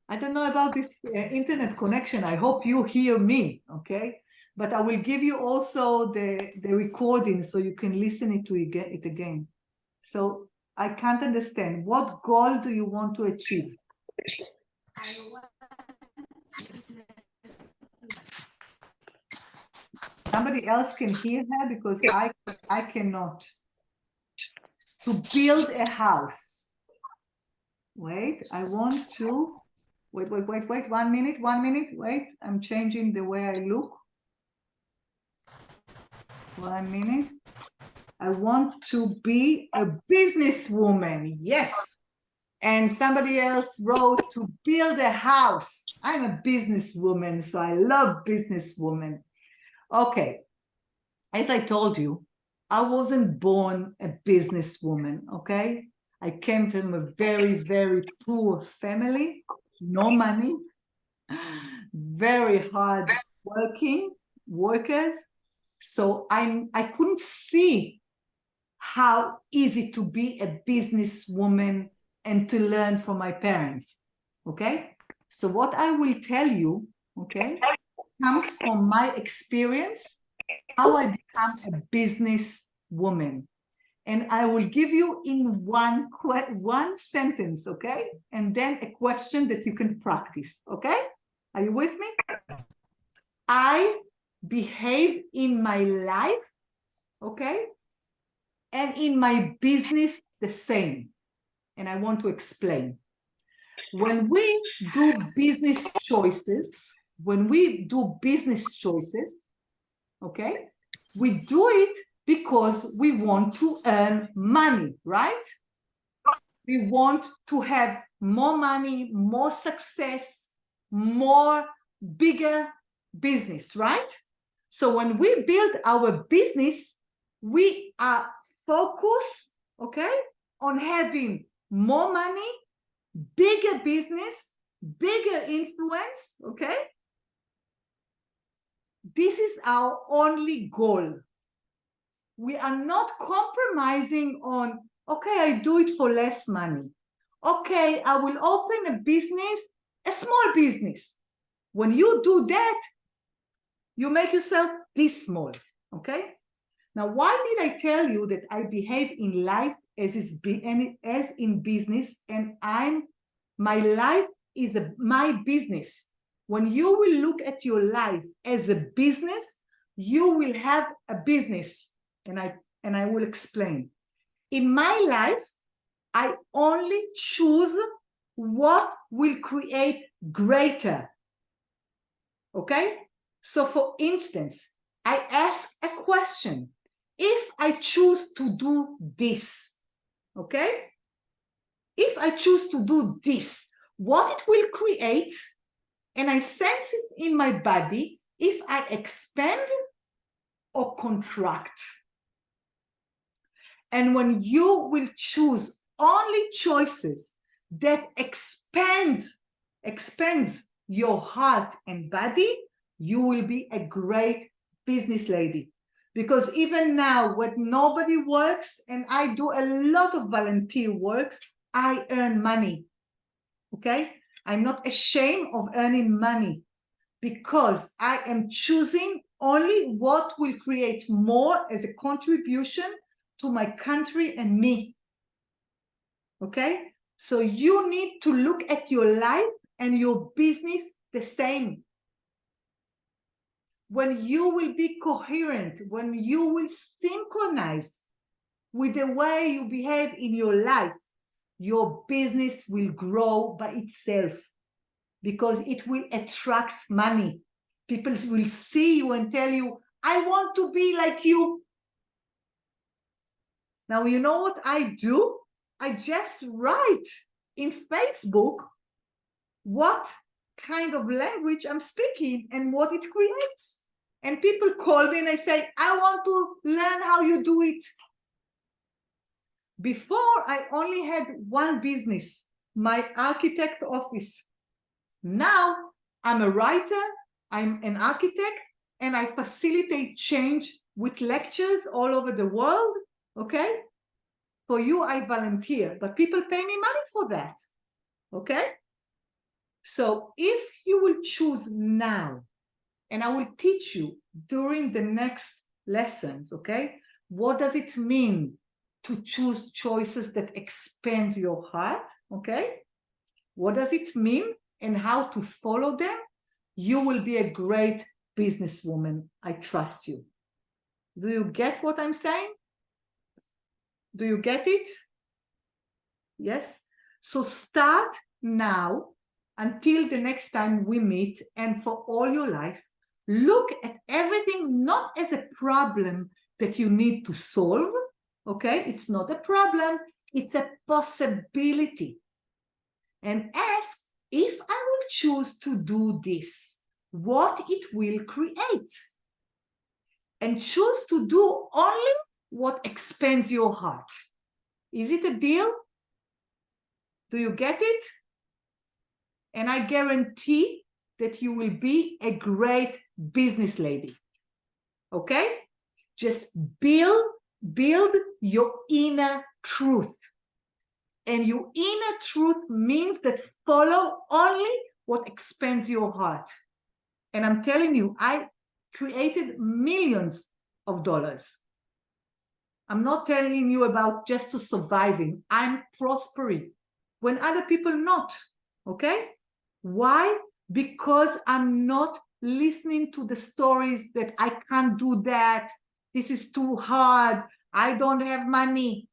I don't know about this internet connection. I hope you hear me, okay? But I will give you also the recording so you can listen it again. So I can't understand. What goal do you want to achieve? Somebody else can hear her because I cannot. To build a house. Wait, I want to, wait, 1 minute, wait, I'm changing the way I look. 1 minute. I want to be a businesswoman, yes. And somebody else wrote to build a house. I'm a businesswoman, so I love businesswoman. Okay, as I told you, I wasn't born a businesswoman, okay? I came from a very, very poor family, no money, very hard workers. So I couldn't see how easy to be a businesswoman and to learn from my parents, okay? So what I will tell you, okay, comes from my experience how I become a business woman. And I will give you in one sentence, okay? And then a question that you can practice, okay? Are you with me? I behave in my life, okay? And in my business the same. And I want to explain. When we do business choices, okay, we do it because we want to earn money, right? We want to have more money, more success, more bigger business, right? So when we build our business, we are focused, okay, on having more money, bigger business, bigger influence, okay? This is our only goal. We are not compromising on, okay, I do it for less money. Okay, I will open a business, a small business. When you do that, you make yourself this small, okay? Now, why did I tell you that I behave in life as in business, and my life is my business? When you will look at your life as a business, you will have a business, and I will explain. In my life, I only choose what will create greater, okay? So for instance, I ask a question. If I choose to do this, okay? If I choose to do this, what it will create, and I sense it in my body, if I expand or contract. And when you will choose only choices that expands your heart and body, you will be a great business lady. Because even now, when nobody works, and I do a lot of volunteer works, I earn money, okay? I'm not ashamed of earning money because I am choosing only what will create more as a contribution to my country and me, okay? So you need to look at your life and your business the same. When you will be coherent, when you will synchronize with the way you behave in your life, your business will grow by itself because it will attract money. People will see you and tell you, I want to be like you. Now, you know what I do? I just write in Facebook what kind of language I'm speaking and what it creates. And people call me and I say, I want to learn how you do it. Before, I only had one business, my architect office. Now, I'm a writer, I'm an architect, and I facilitate change with lectures all over the world, okay? For you, I volunteer, but people pay me money for that, okay? So if you will choose now, and I will teach you during the next lessons, okay? What does it mean to choose choices that expand your heart, okay? What does it mean and how to follow them? You will be a great businesswoman. I trust you. Do you get what I'm saying? Do you get it? Yes? So start now until the next time we meet, and for all your life, look at everything not as a problem that you need to solve, okay? It's not a problem, it's a possibility. And ask, if I will choose to do this, what it will create? And choose to do only what expands your heart. Is it a deal? Do you get it? And I guarantee that you will be a great business lady. Okay? Just build your inner truth. And your inner truth means that follow only what expands your heart. And I'm telling you, I created millions of dollars. I'm not telling you about just to surviving. I'm prospering when other people not, okay? Why? Because I'm not listening to the stories that I can't do that. This is too hard. I don't have money.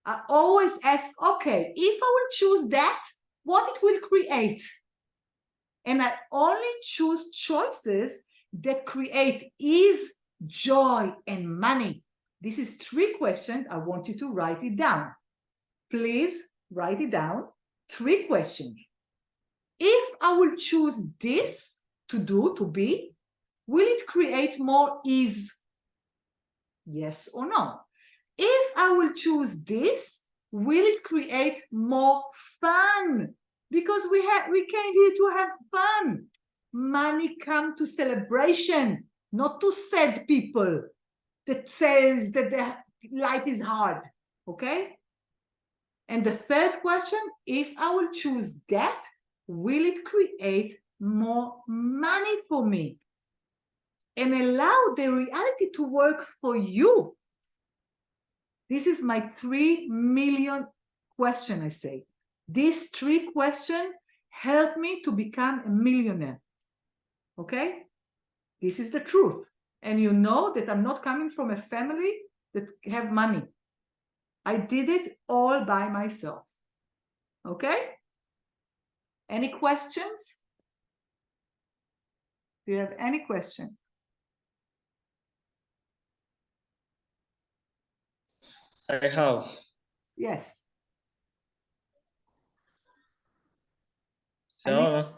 I always ask, okay, if I will choose that, what it will create? And I only choose choices that create ease, joy, and money. This is 3 questions. I want you to write it down. Please write it down. 3 questions. If I will choose this to do, to be, will it create more ease? Yes or no? If I will choose this, will it create more fun? Because we came here to have fun. Money comes to celebration, not to sad people that says that their life is hard, okay? And the 3rd question, if I will choose that, will it create more money for me? And allow the reality to work for you. This is my 3 million question, I say. These 3 questions help me to become a millionaire, okay? This is the truth. And you know that I'm not coming from a family that have money. I did it all by myself. Okay? Any questions? Do you have any questions? I have. Yes. Sharona.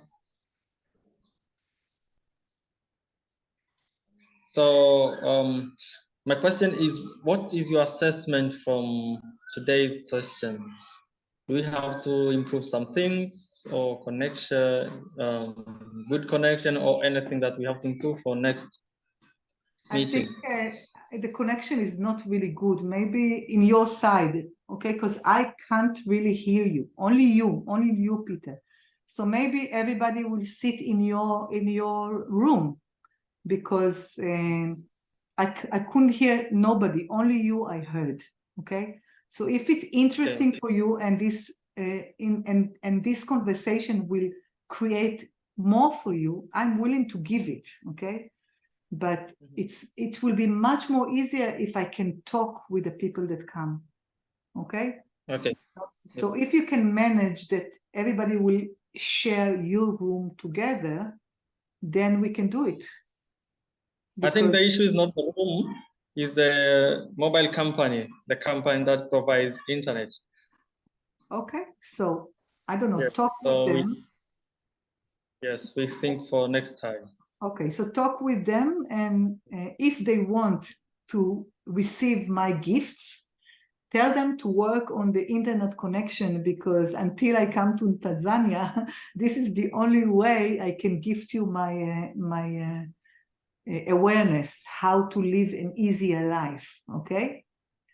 So my question is, what is your assessment from today's sessions? Do we have to improve some things or connection, good connection, or anything that we have to improve for next meeting? I think the connection is not really good. Maybe in your side, okay? Because I can't really hear you. Only you, Peter. So maybe everybody will sit in your room, because I couldn't hear nobody. Only you I heard. Okay. So if it's interesting for you, and this this conversation will create more for you, I'm willing to give it. Okay. But it will be much more easier if I can talk with the people that come. Okay. Okay. So if you can manage that everybody will share your room together, then we can do it. I think the issue is not the room, is the mobile company, the company that provides internet. Okay, so I don't know, Yes. talk So with them. Yes, we think for next time. Okay, so talk with them, and if they want to receive my gifts, tell them to work on the internet connection, because until I come to Tanzania, this is the only way I can gift you my awareness, how to live an easier life, okay?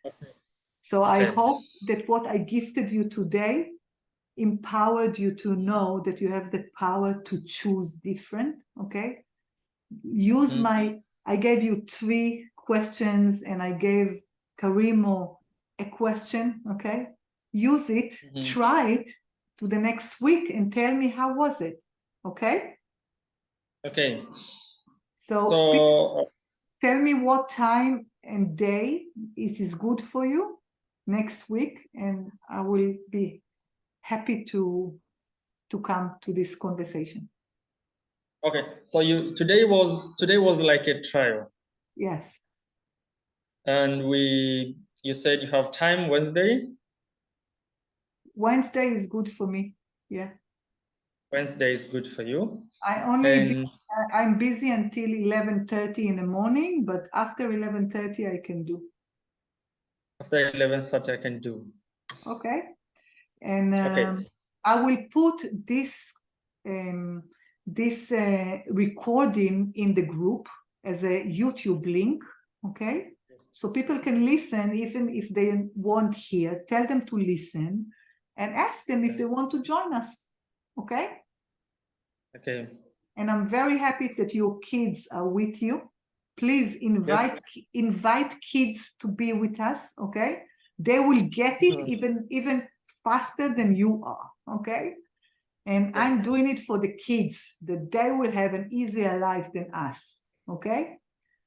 Okay. So I hope that what I gifted you today empowered you to know that you have the power to choose different, okay? Use I gave you 3 questions, and I gave Karimo a question, okay? Use it, try it to the next week, and tell me how was it, okay? Okay. So tell me what time and day it is good for you next week, and I will be happy to come to this conversation. Okay, so today was like a trial. Yes. And you said you have time Wednesday? Wednesday is good for me. Yeah. Wednesday is good for you. I'm busy until 11:30 in the morning, but after 11:30 I can do. After 11:30 I can do. Okay. And I will put this recording in the group as a YouTube link, okay? So people can listen even if they won't hear. Tell them to listen and ask them if they want to join us, okay? Okay. And I'm very happy that your kids are with you, please invite kids to be with us, okay? They will get it even faster than you are, okay? And I'm doing it for the kids, that they will have an easier life than us, okay?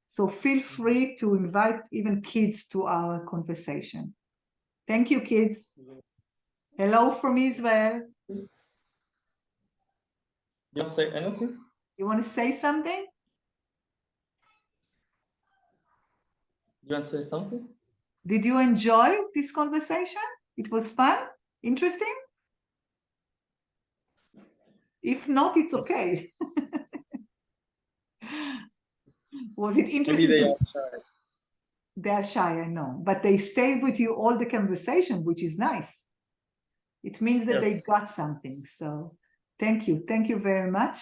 So feel free to invite even kids to our conversation. Thank you, kids. Hello from Israel. You want to say anything? You want to say something? You want to say something? Did you enjoy this conversation? It was fun? Interesting? If not, it's okay. Was it interesting? Maybe they are shy. They are shy, I know. But they stayed with you all the conversation, which is nice. It means that they got something. So thank you. Thank you very much.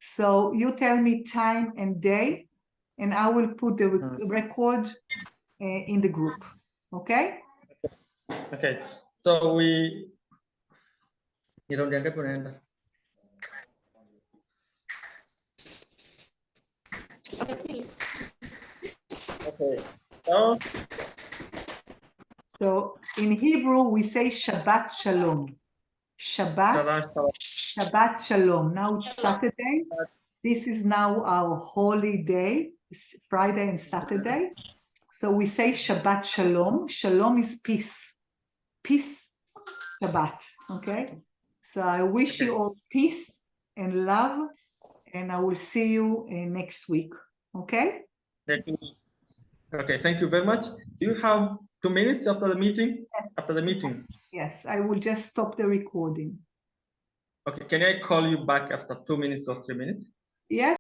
So you tell me time and day, and I will put the record in the group. Okay? Okay. So we... Okay. So in Hebrew, we say Shabbat Shalom. Shabbat Shalom. Now it's Saturday. This is now our holy day, Friday and Saturday. So we say Shabbat Shalom. Shalom is peace. Peace, Shabbat. Okay? So I wish you all peace and love, and I will see you next week. Okay? Okay, thank you very much. Do you have 2 minutes after the meeting? Yes. After the meeting? Yes, I will just stop the recording. Okay, can I call you back after 2 minutes or 3 minutes? Yes.